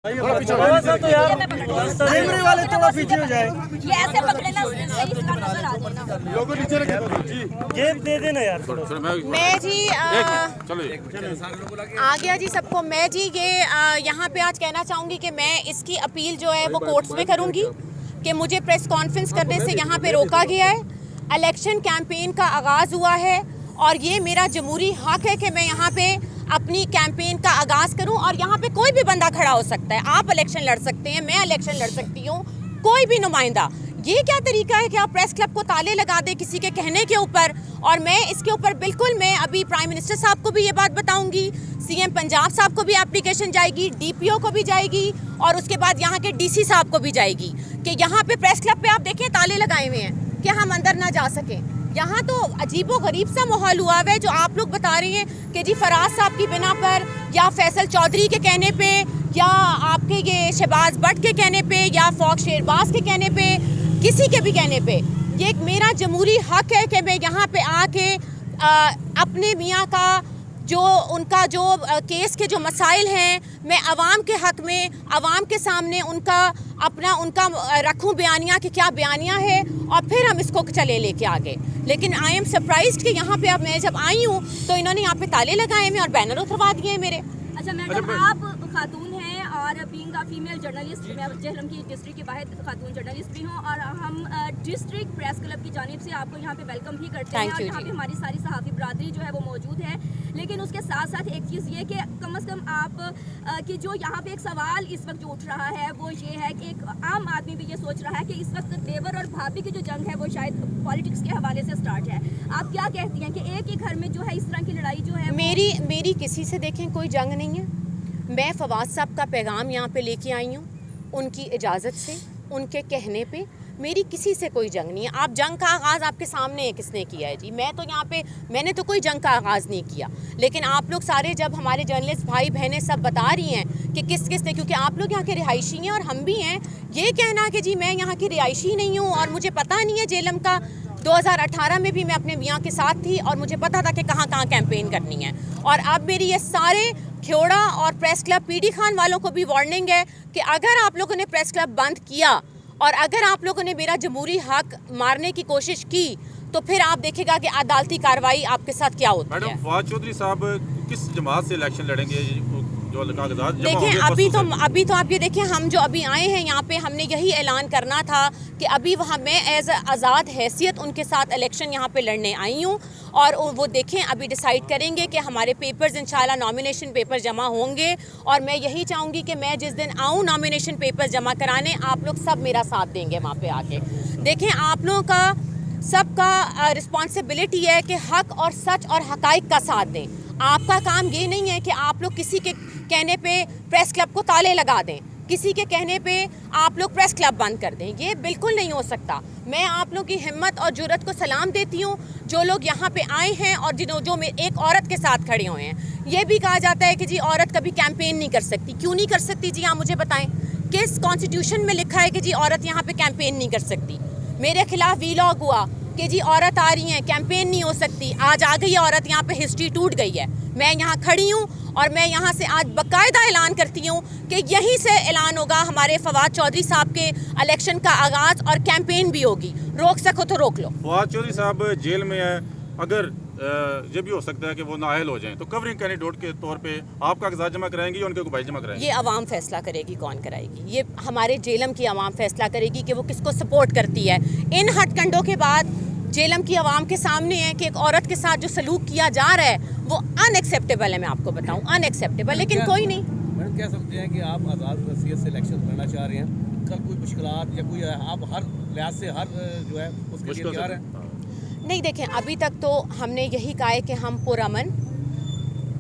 तो यार वाले थोड़ा पीछे हो जाए, ये ऐसे पकड़े ना, सही इसका नजर आ जाए ना। लोगों नीचे रखे जेब दे देना यार। मैं जी आ गया जी सबको। मैं जी ये यहाँ पे आज कहना चाहूँगी कि मैं इसकी अपील जो है वो कोर्ट्स में करूँगी कि मुझे प्रेस कॉन्फ्रेंस करने से यहाँ पे रोका गया है। इलेक्शन कैंपेन का आगाज़ हुआ है और ये मेरा जमहूरी हक है कि मैं यहाँ पे अपनी कैंपेन का आगाज़ करूं और यहाँ पे कोई भी बंदा खड़ा हो सकता है। आप इलेक्शन लड़ सकते हैं, मैं इलेक्शन लड़ सकती हूँ, कोई भी नुमाइंदा। ये क्या तरीका है कि आप प्रेस क्लब को ताले लगा दें किसी के कहने के ऊपर? और मैं इसके ऊपर बिल्कुल मैं अभी प्राइम मिनिस्टर साहब को भी ये बात बताऊंगी, सीएम पंजाब साहब को भी एप्लीकेशन जाएगी, डीपीओ को भी जाएगी और उसके बाद यहाँ के डीसी साहब को भी जाएगी कि यहाँ पे प्रेस क्लब पे आप देखें ताले लगाए हुए हैं कि हम अंदर ना जा सकें। यहाँ तो अजीबो गरीब सा माहौल हुआ है जो आप लोग बता रहे हैं कि जी फराज साहब की बिना पर या फैसल चौधरी के कहने पे या आपके ये शहबाज भट्ट के कहने पे या फौक शेरबाज के कहने पे, किसी के भी कहने पे, ये एक मेरा जमहूरी हक है कि मैं यहाँ पे आके अपने मियाँ का जो उनका जो केस के जो मसाइल हैं मैं आवाम के हक में आवाम के सामने उनका रखूं बयानियाँ कि क्या बयानियाँ है और फिर हम इसको चले लेके आगे। लेकिन आई एम सरप्राइज्ड कि यहाँ पे अब मैं जब आई हूँ तो इन्होंने यहाँ पे ताले लगाए हैं और बैनर उतरवा दिए हैं मेरे। अच्छा मैडम, आप खातून हैं और बीइंग अ फीमेल जर्नलिस्ट, मैं जेहलम की डिस्ट्रिक्ट की वाहिद खातून जर्नलिस्ट भी हूँ और हम डिस्ट्रिक्ट प्रेस क्लब की जानिब से आपको यहाँ पे वेलकम भी करते हैं और यहाँ पे हमारी सारी सहाफ़ी बरादरी जो है वो मौजूद है। लेकिन उसके साथ साथ एक चीज़ ये कि कम से कम आप कि जो यहाँ पे एक सवाल इस वक्त जो उठ रहा है वो ये है कि एक आम आदमी भी ये सोच रहा है कि इस वक्त देवर और भाभी की जो जंग है वो शायद पॉलिटिक्स के हवाले से स्टार्ट है। आप क्या कहती हैं कि एक ही घर में जो है इस तरह की लड़ाई जो है? मेरी किसी से देखें कोई जंग नहीं है। मैं फवाद साहब का पैगाम यहाँ पे लेके आई हूँ उनकी इजाज़त से, उनके कहने पे। मेरी किसी से कोई जंग नहीं है। आप जंग का आगाज़ आपके सामने है किसने किया है जी? मैं तो यहाँ पे मैंने तो कोई जंग का आगाज़ नहीं किया। लेकिन आप लोग सारे जब हमारे जर्नलिस्ट भाई बहनें सब बता रही हैं कि किस ने, क्योंकि आप लोग यहाँ के रिहायशी हैं और हम भी हैं, ये कहना कि जी मैं यहाँ की रिहायशी नहीं हूँ और मुझे पता नहीं है जेलम का 2018 में भी मैं अपने मियाँ के साथ थी और मुझे पता था कि कहाँ कहाँ कैंपेन करनी है। और अब मेरी ये सारे ख्योड़ा और प्रेस क्लब पीडी खान वालों को भी वार्निंग है कि अगर आप लोगों ने प्रेस क्लब बंद किया और अगर आप लोगों ने मेरा जमहूरी हक मारने की कोशिश की तो फिर आप देखेगा कि अदालती कार्रवाई आपके साथ क्या होती है। मैडम, फवाद चौधरी साहब किस जमात से इलेक्शन लड़ेंगे? देखिए अभी तो आप ये देखें, हम जो अभी आए हैं यहाँ पे हमने यही ऐलान करना था कि अभी वहाँ मैं एज आज़ाद हैसियत उनके साथ इलेक्शन यहाँ पे लड़ने आई हूँ और वो देखें अभी डिसाइड करेंगे कि हमारे पेपर्स इंशाल्लाह नॉमिनेशन पेपर जमा होंगे। और मैं यही चाहूँगी कि मैं जिस दिन आऊँ नॉमिनेशन पेपर जमा कराने, आप लोग सब मेरा साथ देंगे वहाँ पे आके। देखें आप लोगों का सबका रिस्पॉन्सिबिलिटी है कि हक और सच और हकाइक का साथ दें। आपका काम ये नहीं है कि आप लोग किसी के कहने पे प्रेस क्लब को ताले लगा दें, किसी के कहने पे आप लोग प्रेस क्लब बंद कर दें। ये बिल्कुल नहीं हो सकता। मैं आप लोग की हिम्मत और जुर्रत को सलाम देती हूँ जो लोग यहाँ पे आए हैं और जो एक औरत के साथ खड़े हुए हैं। ये भी कहा जाता है कि जी औरत कभी कैंपेन नहीं कर सकती। क्यों नहीं कर सकती जी? आप मुझे बताएं किस कॉन्स्टिट्यूशन में लिखा है कि जी औरत यहाँ पे कैंपेन नहीं कर सकती? मेरे खिलाफ वीलॉग हुआ कि जी औरत आ रही हैं, कैंपेन नहीं हो सकती। आज आ गई औरत, यहाँ पे हिस्ट्री टूट गई है। मैं यहाँ खड़ी हूँ और मैं यहाँ से आज बाकायदा ऐलान करती हूँ कि यहीं से ऐलान होगा हमारे फवाद चौधरी साहब के इलेक्शन का आगाज़ और कैंपेन भी होगी। रोक सको तो रोक लो। फवाद चौधरी साहब जेल में है, अगर ये भी हो सकता है कि वो नाअहल हो जाएं तो कवरिंग कैंडिडेट के तौर पे आप कागजात जमा कराएंगी या उनके गुबाई जमा कराएंगी? ये अवाम फैसला करेगी कौन कराएगी। ये हमारे जेलम की अवाम फैसला करेगी कि वो किसको सपोर्ट करती है। इन हथकंडों के बाद जेलम की आवाम के सामने है कि एक औरत के साथ जो सलूक किया जा रहा है वो अनएक्सेप्टेबल है। मैं आपको बताऊं अनएक्सेप्टेबल। लेकिन कोई नहीं। मैडम, कह सकते हैं कि आप आज़ाद हैसियत से इलेक्शन लड़ना चाह रहे हैं, कल कोई मुश्किलात या कोई आप हर लिहाज से हर जो है उसके लिए तैयार हैं? नहीं, देखें अभी तक तो हमने यही कहा है कि हम पुरअमन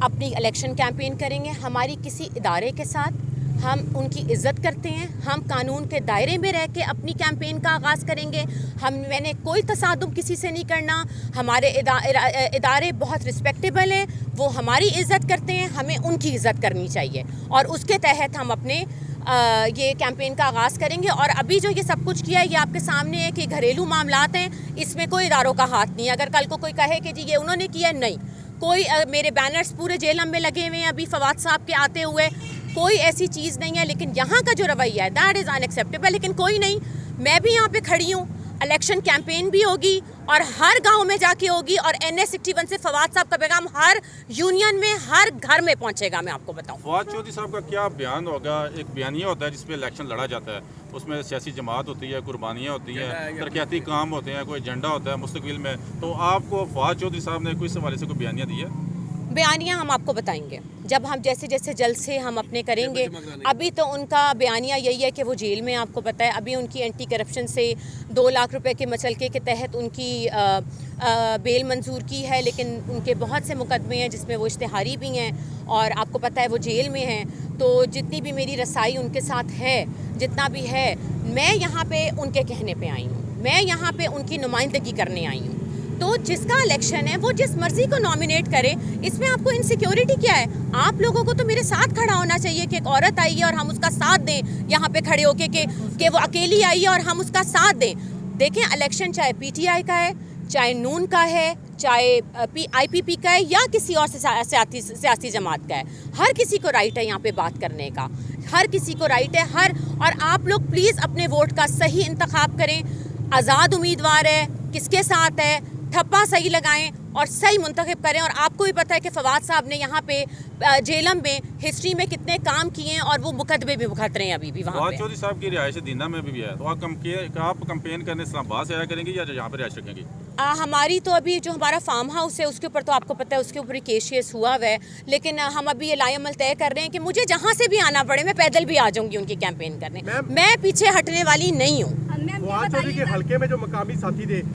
अपनी इलेक्शन कैंपेन करेंगे। हमारी किसी इदारे के साथ हम उनकी इज़्ज़त करते हैं, हम कानून के दायरे में रह के अपनी कैंपेन का आगाज़ करेंगे। मैंने कोई तसादुम किसी से नहीं करना। हमारे इदारे बहुत रिस्पेक्टेबल हैं, वो हमारी इज़्ज़त करते हैं, हमें उनकी इज़्ज़त करनी चाहिए और उसके तहत हम अपने ये कैंपेन का आगाज़ करेंगे। और अभी जो ये सब कुछ किया है ये आपके सामने है कि घरेलू मामलात हैं, इसमें कोई इदारों का हाथ नहीं है। अगर कल को कोई कहे कि जी ये उन्होंने किया, नहीं, कोई मेरे बैनर्स पूरे जेलम में लगे हुए हैं अभी फवाद साहब के आते हुए, कोई ऐसी चीज़ नहीं है। लेकिन यहाँ का जो रवैया है दैट इज़ अनएक्सेप्टेबल। लेकिन कोई नहीं, मैं भी यहाँ पे खड़ी हूँ, इलेक्शन कैंपेन भी होगी और हर गांव में जाके होगी और NS 61 से फवाद साहब का पैगाम हर यूनियन में हर घर में पहुंचेगा। मैं आपको बताऊं, फवाद चौधरी साहब का क्या बयान होगा? एक बयानिया होता है जिसपे इलेक्शन लड़ा जाता है, उसमें सियासी जमात होती है, कुर्बानियाँ होती हैं, तरक्याती काम होते हैं, कोई एजेंडा होता है मुस्तकबिल में। तो आपको फवाद चौधरी साहब ने कोई इस हवाले से कोई बयानिया दी है? बयानिया हम आपको बताएंगे जब हम जैसे जैसे जल्द से हम अपने करेंगे। अभी तो उनका बयानिया यही है कि वो जेल में, आपको पता है अभी उनकी एंटी करप्शन से 2 लाख रुपए के मचलके के तहत उनकी बेल मंजूर की है, लेकिन उनके बहुत से मुकदमे हैं जिसमें वो इश्तिहारी भी हैं और आपको पता है वो जेल में हैं। तो जितनी भी मेरी रसाई उनके साथ है, जितना भी है, मैं यहाँ पे उनके कहने पे आई हूँ, मैं यहाँ पे उनकी नुमाइंदगी करने आई हूँ। तो जिसका इलेक्शन है वो जिस मर्जी को नॉमिनेट करे, इसमें आपको इनसिक्योरिटी क्या है? आप लोगों को तो मेरे साथ खड़ा होना चाहिए कि एक औरत आई है और हम उसका साथ दें, यहाँ पे खड़े होके कि वो अकेली आई है और हम उसका साथ दें। देखें, इलेक्शन चाहे PTI का है, चाहे नून का है, चाहे IPP का है या किसी और सियासी जमात का है, हर किसी को राइट है यहाँ पे बात करने का, हर किसी को राइट है। और आप लोग प्लीज़ अपने वोट का सही इंतखाब करें, आज़ाद उम्मीदवार है, किसके साथ है, ठप्पा सही लगाएं और सही मुंतखब करें। और आपको भी पता है कि फवाद साहब ने यहाँ पे जेलम में हिस्ट्री में कितने काम किए हैं और वो मुकदमे भी भुगत रहे हैं अभी भी वहाँ फवाद पे। चौधरी साहब की रिहाइश दीना में भी है, तो आप कंपेन करने इस्लामाबाद से आया करेंगी या यहाँ पर रिहाइश रखेंगी? हमारी तो अभी जो हमारा फार्म हाउस है उसके ऊपर तो आपको पता है उसके ऊपर केस हुआ हुआ है, लेकिन हम अभी ये लाएमल तय कर रहे हैं कि मुझे जहाँ से भी आना पड़े मैं पैदल भी आ जाऊंगी उनकी कैंपेन करने। मैं पीछे हटने वाली नहीं हूँ। फवाद चौधरी के हल्के में जो मकामी साथी थे